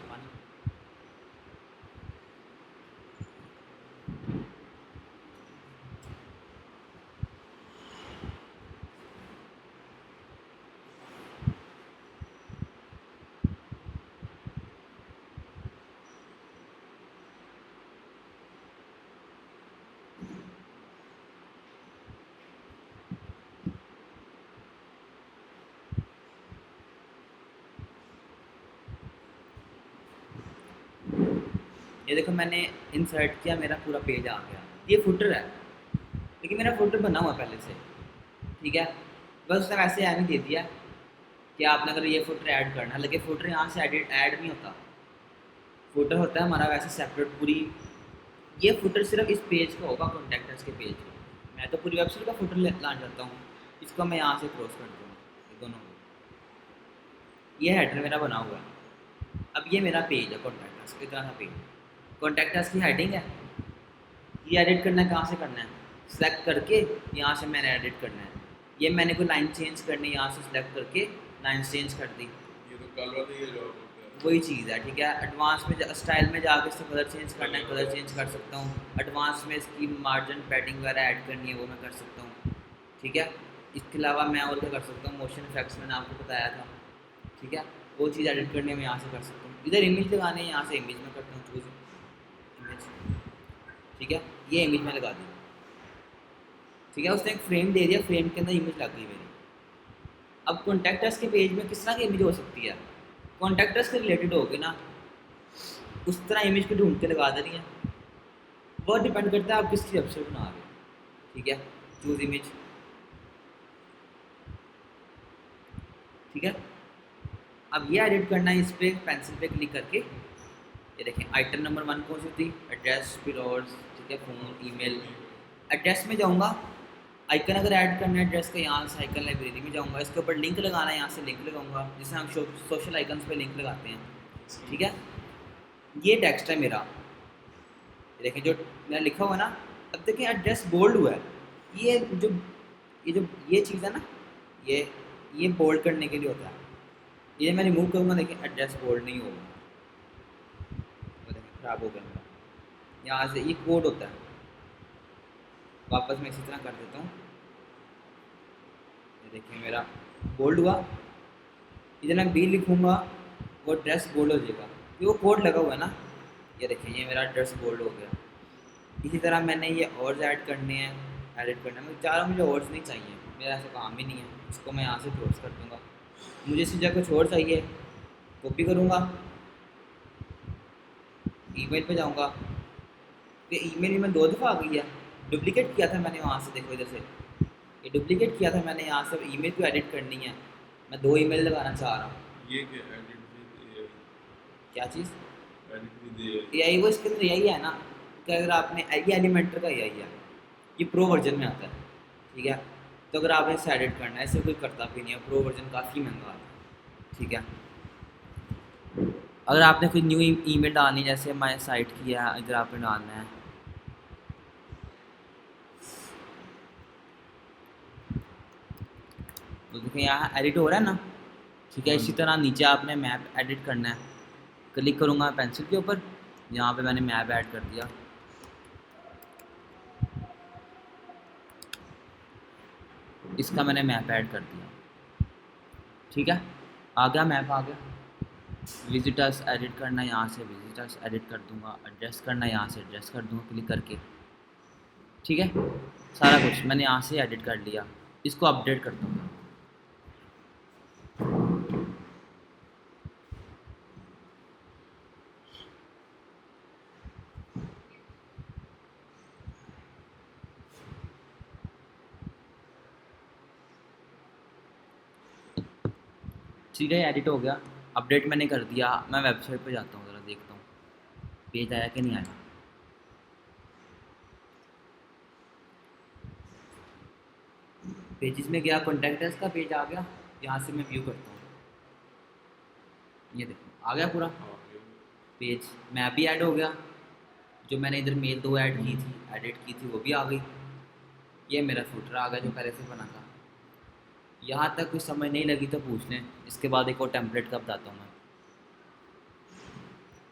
ये देखो मैंने इंसर्ट किया, मेरा पूरा पेज आ गया। ये फुटर है, लेकिन मेरा फुटर बना हुआ पहले से, ठीक है। बस उसने वैसे ऐड दे दिया कि आपने अगर ये फुटर ऐड करना है, लेकिन फुटर यहाँ से ऐड नहीं होता। फुटर होता है हमारा वैसे सेपरेट पूरी। ये फुटर सिर्फ इस पेज का होगा, कॉन्टैक्टर्स के पेज का। मैं तो पूरी वेबसाइट का फुटर लाना चाहता हूँ, इसको मैं यहाँ से क्रॉस कर दूँगा, ये दोनों को। ये हेडर मेरा बना हुआ है। अब ये मेरा पेज है कॉन्टैक्टर्स, इतना सा पेज। कॉन्टैक्टर्स की हेडिंग है, ये एडिट करना है, कहाँ से करना है, सेलेक्ट करके यहाँ से मैंने एडिट करना है। ये मैंने कोई लाइन चेंज करनी है, यहाँ से सेलेक्ट करके लाइन चेंज कर दी। ये तो कल वाले ये जॉब होता है। वही चीज़ है, ठीक है। एडवांस में स्टाइल में जाके इससे कलर चेंज करना है, कलर चेंज कर सकता हूँ। एडवांस में इसकी मार्जिन पैडिंग वगैरह ऐड करनी है, वो मैं कर सकता हूँ, ठीक है। इसके अलावा मैं और क्या कर सकता हूँ, मोशन इफेक्ट्स मैंने आपको बताया था, ठीक है। वो चीज़ एडिट करनी है, मैं यहाँ से कर सकता हूँ। इधर इमेज लगाने हैं, यहाँ से इमेज में करता हूँ, चूज इमेज, ठीक है। ये इमेज में लगा दी, ठीक है। उसने एक फ्रेम दे दिया, फ्रेम के अंदर इमेज लग गई मेरी। अब कॉन्टैक्टर्स के पेज में किस तरह की इमेज हो सकती है, कॉन्टैक्टर्स के रिलेटेड होगी ना, उस तरह इमेज को ढूंढ के लगा देनी है। वो डिपेंड करता है आप किसकी वेबसाइट बना रहे हो, ठीक है। चूज इमेज, ठीक है। अब ये एडिट करना है, इस पर पेंसिल पे क्लिक करके। ये देखें आइटम नंबर 1 कौन सी थी, एड्रेस, पिलोर्स, ठीक है, फ़ोन, ईमेल। एड्रेस में जाऊँगा, आइकन अगर ऐड करना है एड्रेस का, यहाँ से आइकन लाइब्रेरी में जाऊँगा, इसके ऊपर लिंक लगाना है, यहाँ से लिंक लगाऊंगा, जिससे हम सोशल आइकन्स पे लिंक लगाते हैं, ठीक है। ये टेक्स्ट है मेरा, ये देखें जो मैंने लिखा हुआ है ना। अब देखें एड्रेस बोल्ड हुआ है। ये जो ये जो ये चीज़ है ना, ये ये बोल्ड करने के लिए होता है। ये मैं रिमूव करूँगा, देखिए एड्रेस बोल्ड नहीं होगा, तो देखिए ख़राब हो गया मेरा। यहाँ से ये कोड होता है, वापस मैं इसी तरह कर देता हूँ। ये देखिए मेरा बोल्ड हुआ, इधर मैं बी लिखूँगा, वो एड्रेस बोल्ड हो जाएगा, ये वो कोड लगा हुआ है ना। ये देखिए ये मेरा एड्रेस बोल्ड हो गया। इसी तरह मैंने ये और ऐड करने हैं, एडिट करना है। मैं चाह रहा हूँ मुझे और नहीं चाहिए, मेरा ऐसा काम ही नहीं है। इसको मैं यहाँ से क्लोज कर दूँगा। मुझे इसी जगह कुछ और चाहिए, कॉपी करूँगा, ईमेल पे जाऊँगा। ये ईमेल में मैं 2 दफ़ा आ गई है, डुप्लीकेट किया था मैंने वहाँ से, देखो इधर से ये डुप्लीकेट किया था मैंने। यहाँ से ईमेल को एडिट करनी है, मैं 2 ईमेल लगाना चाह रहा हूँ। ये क्या एडिट विद एआई? क्या चीज़? Edit with AI. A I, वो इसके अंदर यही है ना कि अगर आपने ये एलिमेंटर का यही है, ये प्रो वर्जन में आता है, ठीक है। तो अगर आपने इसे एडिट करना है, इसे कोई करता भी नहीं है, प्रो वर्जन काफ़ी महंगा आता है, ठीक है। अगर आपने कोई न्यू ईमेल डालनी है, जैसे माई साइट की है, इधर आपने डालना है, तो देखिए यहाँ एडिट हो रहा है ना, ठीक है। इसी तरह नीचे आपने मैप एडिट करना है। क्लिक करूँगा पेंसिल के ऊपर, यहाँ पे मैंने मैप ऐड कर दिया, इसका मैंने मैप ऐड कर दिया, ठीक है। आ गया, मैप आ गया। विजिटर्स एडिट करना है, यहाँ से विजिटर्स एडिट कर दूँगा। एड्रेस करना है, यहाँ से एड्रेस कर दूँगा क्लिक करके, ठीक है। सारा कुछ मैंने यहाँ से एडिट कर लिया, इसको अपडेट कर दूँगा। ठीक है, एडिट हो गया, अपडेट मैंने कर दिया। मैं वेबसाइट पे जाता हूँ, ज़रा देखता हूँ पेज आया कि नहीं आया। पेजेस में गया, कॉन्टैक्टर्स का पेज आ गया, यहाँ से मैं व्यू करता हूँ। ये देखो आ गया पूरा पेज, मैप भी ऐड हो गया। जो मैंने इधर मेल 2 ऐड की थी, एडिट की थी, वो भी आ गई। ये मेरा फुटर आ गया जो पहले से बना था। यहाँ तक कुछ समझ नहीं लगी तो पूछ लें, इसके बाद एक और टेम्पलेट का बताता हूँ मैं।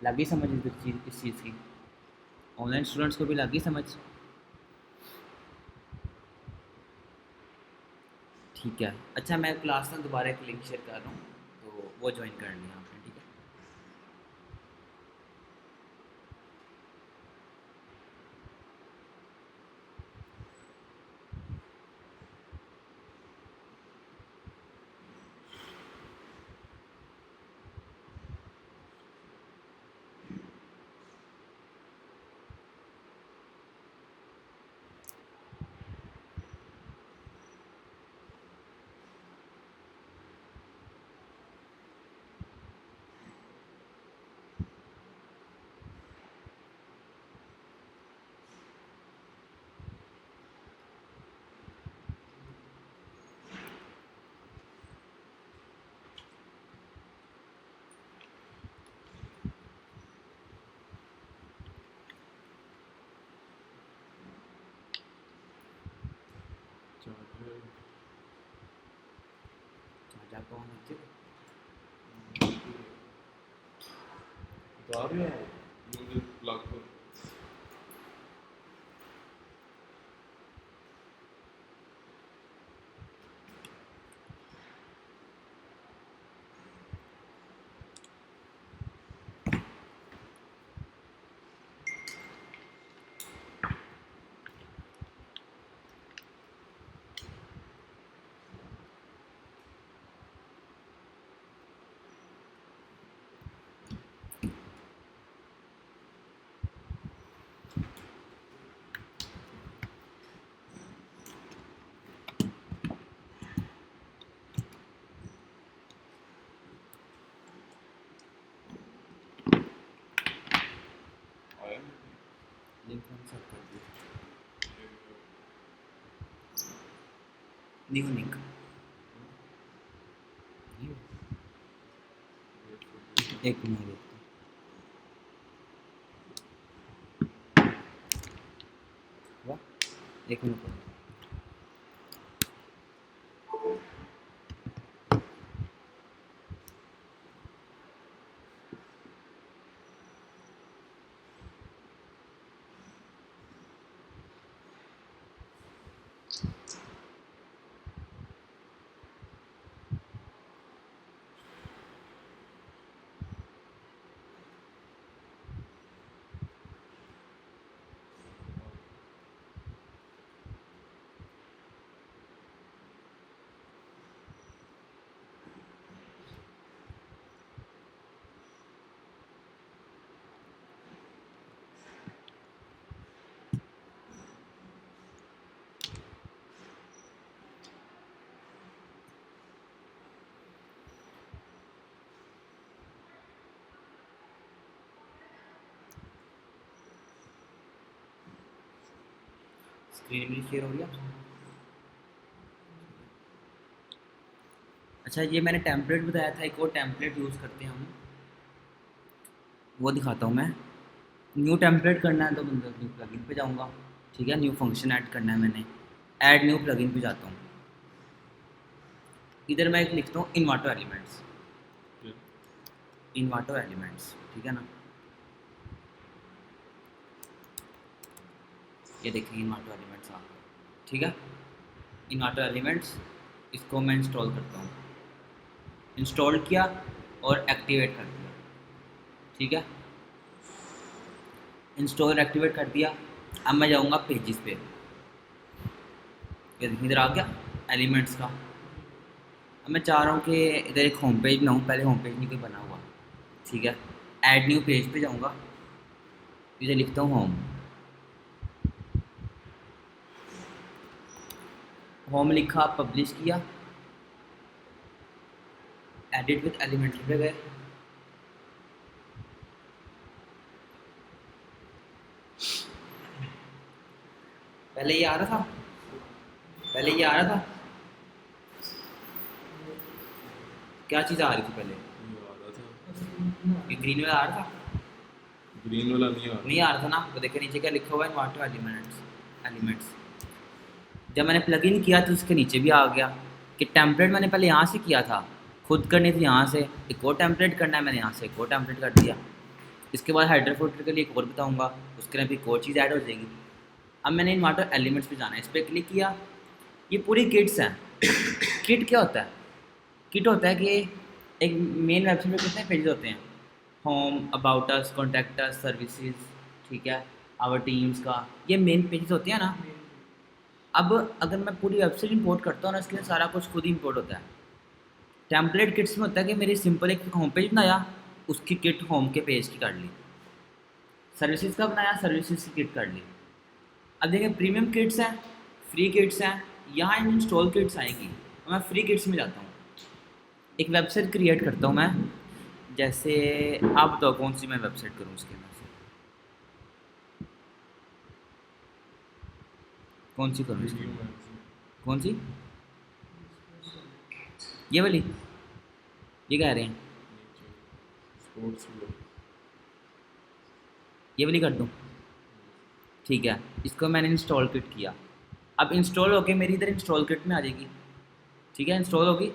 लगी समझ इस चीज़ की? ऑनलाइन स्टूडेंट्स को भी लगी समझ? ठीक है। अच्छा, मैं क्लास में दोबारा एक लिंक शेयर कर रहा हूँ, तो वो ज्वाइन कर लिया आपने, ठीक है। कौन है? बता रहे हैं मुझे प्लग कर आया लिंक मैंने सेट कर दिया। न्यू लिंक एक मिनट देखते हैं। हुआ? एक मिनट रुको। स्क्रीन भी शेयर हो गया। अच्छा, ये मैंने टेम्पलेट बताया था, एक और टेम्पलेट यूज़ करते हैं हम, वो दिखाता हूँ मैं। न्यू टेम्पलेट करना है तो मतलब न्यू प्लगइन पे जाऊँगा। ठीक है, न्यू फंक्शन ऐड करना है मैंने, ऐड न्यू प्लगइन पे जाता हूँ। इधर मैं एक लिखता हूँ इन्वाटो एलिमेंट्स, इन्वाटो एलिमेंट्स, ठीक है ना। ये देखिए इन्वाटो एलिमेंट्स आ गए, ठीक है। इन्वाटो एलिमेंट्स, इसको मैं इंस्टॉल करता हूँ। इंस्टॉल किया और एक्टिवेट कर दिया, ठीक है। इंस्टॉल एक्टिवेट कर दिया। अब मैं जाऊँगा पेजेस पे। ये देखिए इधर आ गया एलिमेंट्स का। अब मैं चाह रहा हूँ कि इधर एक होम पेज बनाऊँ, पहले होम पेज नहीं कोई बना हुआ, ठीक है। ऐड न्यू पेज पे जाऊँगा, इधर लिखता हूँ होम। होम लिखा, पब्लिश किया, एडिट विद एलिमेंट्री पे गए। पहले ये आ रहा था, पहले ये आ रहा था, क्या चीज़ आ रही थी पहले? ये आ रहा था, ये ग्रीन वाला आ रहा था, ग्रीन वाला नहीं आ रहा। नहीं आ रहा था ना। तो देखिए नीचे क्या लिखा हुआ है, इन्वाटो एलिमेंट्स, एलिमेंट्स। जब मैंने प्लगइन किया तो उसके नीचे भी आ गया कि टेम्पलेट मैंने पहले यहाँ से किया था, खुद करनी थी यहाँ से, एक और टेम्पलेट करना है, मैंने यहाँ से एक और टेम्पलेट कर दिया। इसके बाद हेडर फोल्डर के लिए एक और बताऊँगा, उसके लिए भी एक और चीज़ ऐड हो जाएगी। अब मैंने इन्वाटो एलिमेंट्स पे जाना है, इस पर क्लिक किया। ये पूरी किट्स हैं। किट क्या होता है? किट होता है कि एक मेन वेबसाइट में कितने पेजेस होते हैं, home, about us, contact us, services, ठीक है, आवर टीम्स का, ये मेन पेजेस होते हैं ना। अब अगर मैं पूरी वेबसाइट इंपोर्ट करता हूँ ना, इसके लिए सारा कुछ खुद ही इंपोर्ट होता है। टेम्पलेट किट्स में होता है कि मेरी सिंपल एक होम पेज बनाया, उसकी किट होम के पेज की कर ली। सर्विसेज का बनाया, सर्विसेज की किट कर ली। अब देखें प्रीमियम किट्स हैं, फ्री किट्स हैं, यहाँ इंस्टॉल किट्स आएंगी। तो मैं फ्री किट्स में जाता हूँ, एक वेबसाइट क्रिएट करता हूँ मैं। जैसे आप बताओ कौन सी मैं वेबसाइट करूँ उसके में से, कौन सी करूँ इसकी, कौन सी? ये वाली, ये कह रहे हैं स्पोर्ट्स ये वाली कर दूँ, ठीक है। इसको मैंने इंस्टॉल किट किया। अब इंस्टॉल होके मेरी इधर इंस्टॉल किट में आ जाएगी, ठीक है, इंस्टॉल होगी।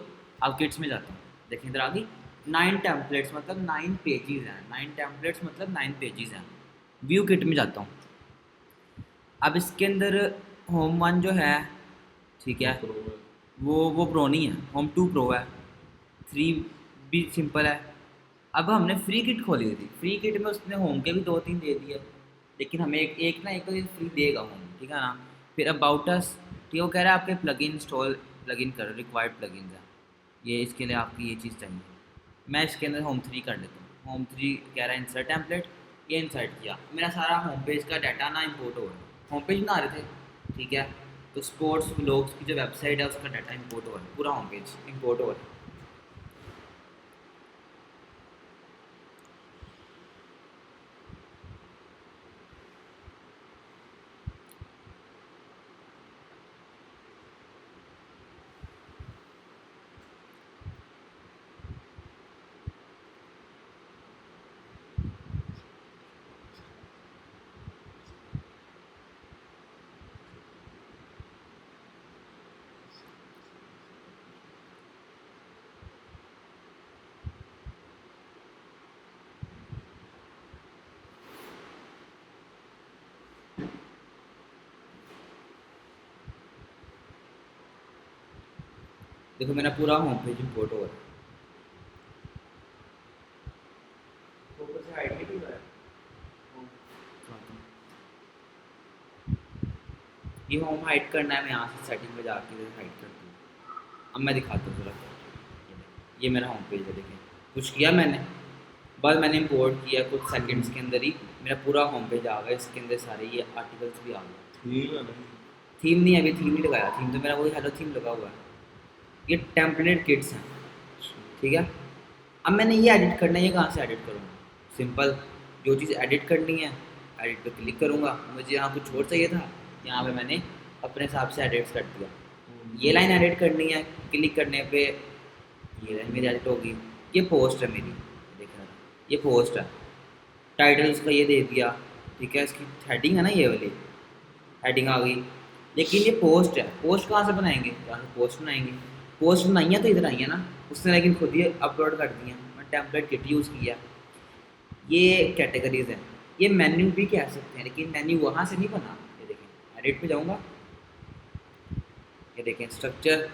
अब किट्स में जाता हूँ, देखें इधर आ गई 9 टेम्पलेट्स मतलब 9 पेजेस हैं, 9 टेम्पलेट्स मतलब 9 पेजेस हैं। व्यू किट में जाता हूँ। अब इसके अंदर होम वन जो है, ठीक है, प्रो है। वो प्रो नहीं है, होम 2 प्रो है, 3 भी सिंपल है। अब हमने फ्री किट खोली थी, फ्री किट में उसने होम के भी 2-3 दे दिए, लेकिन हमें एक ना एक तो फ्री देगा होम, ठीक है ना। फिर अबाउट अस, ठीक है, वो कह रहा है आपके प्लगइन इंस्टॉल, प्लगइन करो, रिक्वायर्ड प्लगइन्स है ये, इसके लिए आपकी ये चीज़ चाहिए। मैं इसके अंदर होम 3 कर लेता हूँ। होम 3 कह रहा है इंसर्ट टेम्पलेट, ये इंसर्ट किया, मेरा सारा होम पेज का डाटा ना इंपोर्ट हो रहा है। होम पेज बना रहे थे, ठीक है, तो स्पोर्ट्स व्लॉग्स की जो वेबसाइट है उसका डाटा इंपोर्ट हो रहा है, पूरा होम पेज इंपोर्ट हो रहा है। देखो मेरा पूरा होम पेज इंपोर्ट हो रहा है। ऊपर से हाइड नहीं हो रहा है। ये होम हाइड करना है, मैं यहाँ से सेटिंग में जाके हाइड कर दूँ। अब मैं दिखाता हूँ ज़रा, ये मेरा होम पेज है, देखें कुछ किया मैंने, बस मैंने इंपोर्ट किया कुछ सेकंड्स के अंदर ही मेरा पूरा होम पेज आ गया। इसके अंदर सारे ये आर्टिकल्स भी आ गए। ठीक है नहीं। थीम नहीं है, अभी थीम नहीं लगाया, थीम तो मेरा वही हेलो थीम लगा हुआ है। ये टेम्पलेट किट्स हैं, ठीक है। अब मैंने ये एडिट करना है, ये कहाँ से एडिट करूँगा? सिंपल, जो चीज़ एडिट करनी है एडिट पे क्लिक करूँगा, मुझे यहाँ कुछ और चाहिए था, यहाँ पे मैंने अपने हिसाब से एडिट्स कर दिया। ये लाइन एडिट करनी है, क्लिक करने पे ये लाइन मेरी एडिट होगी। ये पोस्ट है मेरी, देखना, ये पोस्ट है, टाइटल इसका ये दे दिया, ठीक है, इसकी हेडिंग है ना ये वाली, हेडिंग आ गई। लेकिन ये पोस्ट है, पोस्ट कहाँ से बनाएंगे? यहाँ से पोस्ट बनाएंगे, पोस्ट बनाई है तो इधर आई है ना, उसने लेकिन खुद ही अपलोड कर दी है, मैं टेम्पलेट किट यूज़ किया। ये कैटेगरीज हैं, ये मेन्यू भी कह सकते हैं, लेकिन मेन्यू वहाँ से नहीं बना। ये देखें, एडिट पे जाऊँगा, ये देखें स्ट्रक्चर,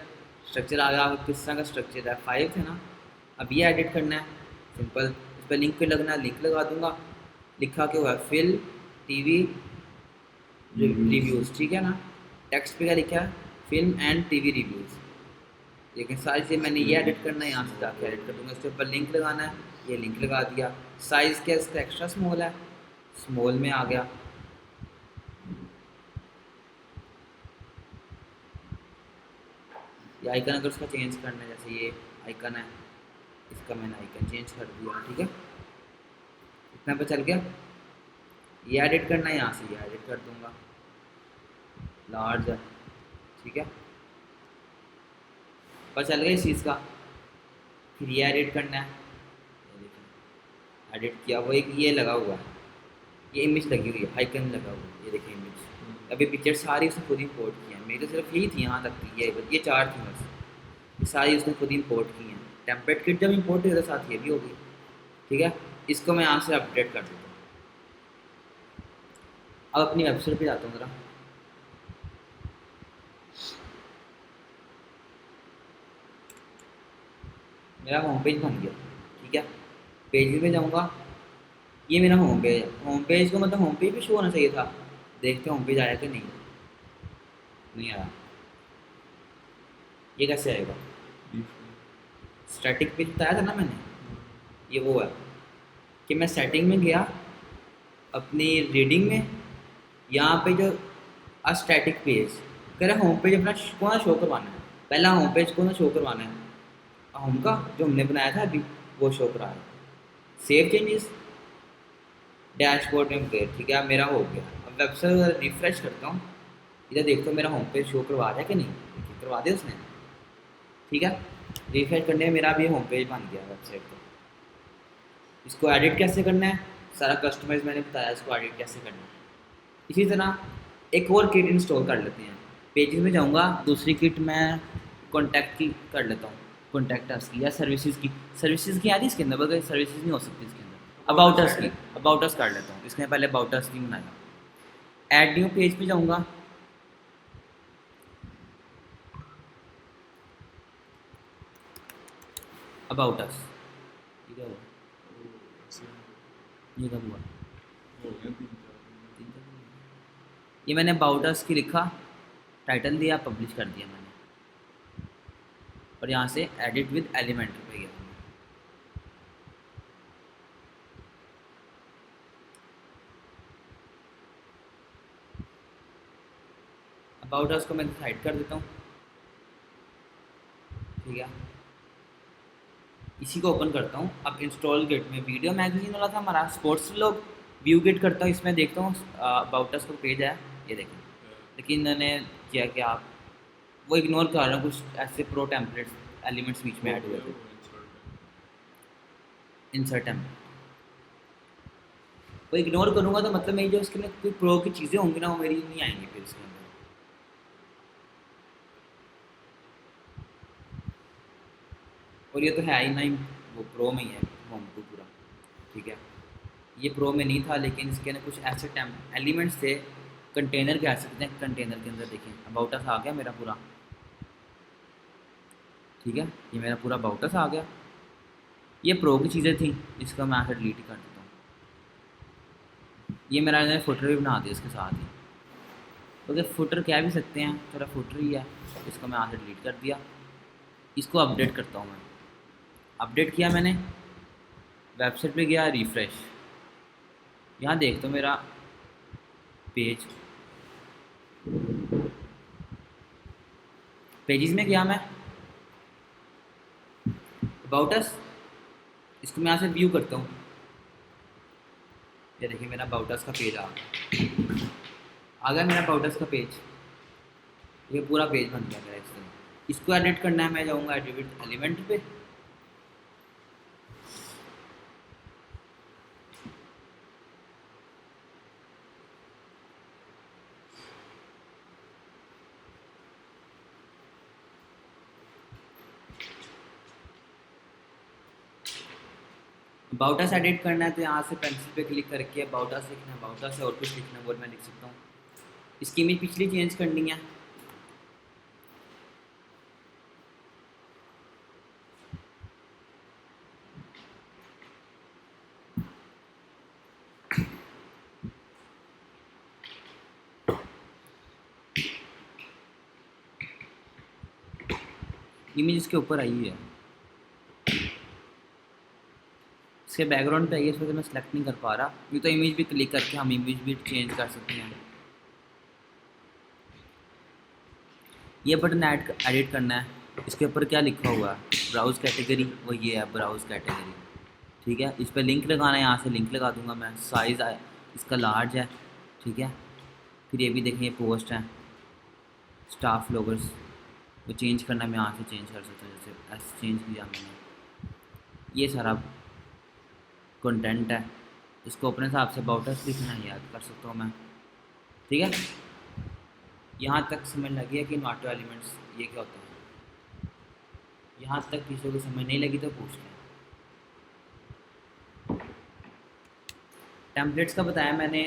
स्ट्रक्चर आ गया, आपको किस तरह का स्ट्रक्चर है, 5 है ना। अब ये एडिट करना है, सिंपल, इस पर लिंक पे लगना है, लिंक लगा दूंगा, लिखा क्या हुआ है, फिल टीवी रिव्यूज़, ठीक है ना। टेक्स्ट पे क्या लिखा है, फिल्म एंड टीवी रिव्यूज़। लेकिन सारी चीज़ मैंने ये एडिट करना है, यहाँ से जाके एडिट कर दूँगा, इसके ऊपर लिंक लगाना है, ये लिंक लगा दिया। साइज़ क्या इसका एक्स्ट्रा स्मॉल है, स्मॉल में आ गया। ये आइकन अगर उसका चेंज करना है, जैसे ये आइकन है, इसका मैंने आइकन चेंज कर दिया, ठीक है, इतना पे चल गया। ये एडिट करना है, यहाँ से ये एडिट कर दूँगा, लार्ज है, ठीक है, पता चल गया इस चीज़ का। फिर ये एडिट करना है, ये देखिए एडिट किया, वो एक ये लगा हुआ है, ये इमेज लगी हुई है, आइकन लगा हुआ है, ये देखिए इमेज। अभी पिक्चर सारी उसने खुद इंपोर्ट की हैं, मेरी तो सिर्फ यही थी यहाँ तक थी, ये 4 थी बस, ये सारी उसने खुद इंपोर्ट की हैं। टेम्पलेट किट जब इंपोर्ट हुई तो साथ ये भी होगी, ठीक है। इसको मैं यहाँ से अपडेट कर देता हूँ। अब अपनी वेबसाइट पे जाता हूँ ज़रा, मेरा होम पेज बन गया, ठीक है, पेज में जाऊँगा, ये मेरा होम पेज है। होम पेज को मतलब होम पेज भी शो होना चाहिए था, देखते हैं होम पेज आया कि नहीं, नहीं आया। ये कैसे आएगा? स्टैटिक पेज बताया था ना मैंने, ये वो है कि मैं सेटिंग में गया अपनी रीडिंग में, यहाँ पे जो स्टैटिक पेज कह रहा है, होम पेज अपना कौन सा शो करवाना है, पहला होम पेज कौन सा शो करवाना है, होम का जो हमने बनाया था अभी वो शो करा है। सेव चेंजेस, डैशबोर्ड में गए, ठीक है, अब मेरा हो गया। अब वेबसाइट रिफ्रेश करता हूँ, इधर देखता हूँ मेरा होम पेज शो करवा रहा है कि नहीं, देखिए करवा दिया उसने, ठीक है। रिफ्रेश करने में मेरा भी होम पेज बन गया वेबसाइट का। इसको एडिट कैसे करना है, सारा कस्टमाइज मैंने बताया, इसको एडिट कैसे करना है। इसी तरह एक और किट इंस्टॉल कर लेते हैं, पेजेस में जाऊँगा, दूसरी किट मैं कॉन्टैक्ट की कर लेता हूँ, कॉन्टैक्ट अस की या सर्विसेज की आ रही इसके अंदर, बगैर सर्विसेज नहीं हो सकती इसके अंदर। अबाउट अस कर लेता हूँ, इसमें पहले अबाउट अस नहीं बनाया। ऐड न्यू पेज पे जाऊँगा, अबाउट अस, ठीक है, ये कब हुआ? हो गया 3-4 दिन। ये मैंने अबाउट अस की लिखा, टाइटल दिया, पब्लिश कर दिया मैंने, और यहाँ से एडिट विद एलिमेंट्री पे गया। अबाउट अस को मैं साइड कर देता हूँ, ठीक है। इसी को ओपन करता हूँ। अब इंस्टॉल गिट में वीडियो मैगजीन वाला था हमारा, स्पोर्ट्स व्लॉग, व्यू गिट करता हूँ, इसमें देखता हूँ अबाउट अस का पेज है, ये देखें। लेकिन इन्होंने किया कि आप वो इग्नोर कर रहे हो, कुछ ऐसे प्रो टेम्पलेट्स एलिमेंट्स बीच में ऐड हुए थे, इंसर्ट टेम्पलेट। वो इग्नोर करूँगा तो मतलब मेरी जो उसके अंदर कोई प्रो की चीज़ें होंगी ना, वो मेरी नहीं आएंगी फिर इसके अंदर। और ये तो है ही ना, वो प्रो में ही है होम टू पूरा, ठीक है। ये प्रो में नहीं था, लेकिन इसके अंदर कुछ ऐसे एलिमेंट्स थे, कंटेनर कह सकते हैं। कंटेनर के अंदर देखें अबाउट अस आ गया मेरा पूरा, ठीक है, ये मेरा पूरा अबाउट अस आ गया। ये प्रो की चीज़ें थी, इसका मैं आकर डिलीट कर देता हूँ। ये मेरा इन्होंने फुटर भी बना दिया इसके साथ ही, तो फुटर कह भी सकते हैं, थोड़ा फुटर ही है। इसको मैं आकर डिलीट कर दिया। इसको अपडेट करता हूँ मैं। अपडेट किया मैंने, वेबसाइट पे गया, रिफ़्रेश, यहाँ देख तो मेरा पेज, पेजेस में गया मैं, अबाउट अस, इसको मैं यहाँ से व्यू करता हूँ। ये देखिए मेरा अबाउट अस का पेज आ गया मेरा अबाउट अस का पेज, ये पूरा पेज बन गया मेरा। इसको एडिट करना है, मैं जाऊँगा एडिट विद एलिमेंट पे, अबाउट अस एडिट करना है तो यहाँ से पेंसिल पे क्लिक करके अबाउट अस लिखना है, अबाउट अस है, और कुछ लिखना है वो मैं लिख सकता हूँ। इसकी इमेज पिछली चेंज करनी है, इमेज इसके ऊपर आई है, इसके बैकग्राउंड पे आई है, इस वजह से मैं सेलेक्ट नहीं कर पा रहा। ये तो इमेज भी क्लिक करके हम इमेज भी चेंज कर सकते हैं। ये बटन एडिट करना है, इसके ऊपर क्या लिखा हुआ है, ब्राउज कैटेगरी, वो ये है ब्राउज कैटेगरी, ठीक है। इस पर लिंक लगाना है, यहाँ से लिंक लगा दूंगा मैं। साइज़ इसका लार्ज है, ठीक है। फिर ये भी देखिए पोस्ट है, स्टाफ लोगर्स, वो चेंज करना मैं यहाँ से चेंज कर सकता हूँ, जैसे ऐसे चेंज किया मैंने। ये सारा कंटेंट है, इसको अपने हिसाब से अबाउट अस लिखना याद कर सकता हूँ मैं, ठीक है। यहाँ तक समझ लगी है कि नॉट एलिमेंट्स ये क्या होता है। यहाँ तक किसी को समझ नहीं लगी तो पूछ लें। टेम्पलेट्स का बताया मैंने,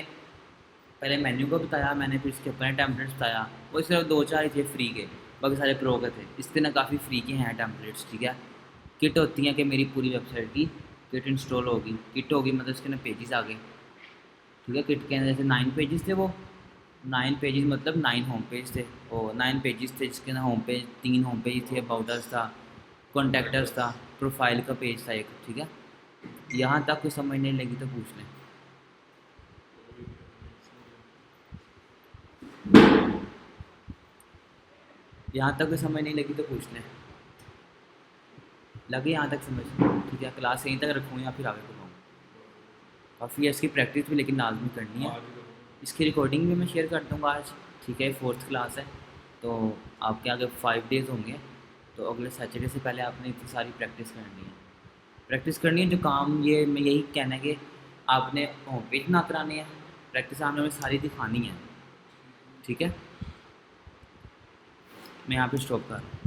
पहले मेन्यू का बताया मैंने, फिर इसके अपने टेम्पलेट्स बताया। वो सिर्फ 2-4 ही थे फ्री के, बाकी सारे प्रो के थे। इसके ना काफ़ी फ्री के हैं टेम्पलेट्स, ठीक है। किट होती हैं कि मेरी पूरी वेबसाइट की किट इंस्टॉल होगी, किट होगी मतलब इसके ना पेजेस आ गए, ठीक है। किट के अंदर जैसे 9 पेजेस थे, वो 9 पेजेस मतलब 9 होम पेज थे, वो 9 पेजेस थे जिसके अंदर होम पेज 3 होम पेज थे, अबाउट अस था, कॉन्टैक्ट अस था, प्रोफाइल का पेज था एक, ठीक है। यहाँ तक कोई समझ नहीं लगी तो पूछ लें। यहाँ तक कोई समझ नहीं लगी तो पूछ लें। लगे यहाँ तक समझ, ठीक है। क्लास यहीं तक रखूँ या फिर आगे बढ़ाऊँ? काफ़ी है इसकी प्रैक्टिस भी, लेकिन लाजमी करनी है। इसकी रिकॉर्डिंग भी मैं शेयर कर दूँगा आज, ठीक है। 4th क्लास है तो आपके आगे 5 डेज़ होंगे, तो अगले सैटरडे से पहले आपने इतनी सारी प्रैक्टिस करनी है। जो काम ये मैं यही कहना है कि आपने होम पेज ना कराने हैं, प्रैक्टिस आपने हमें सारी दिखानी है, ठीक है। मैं यहाँ पे स्टॉप कर रहा हूँ।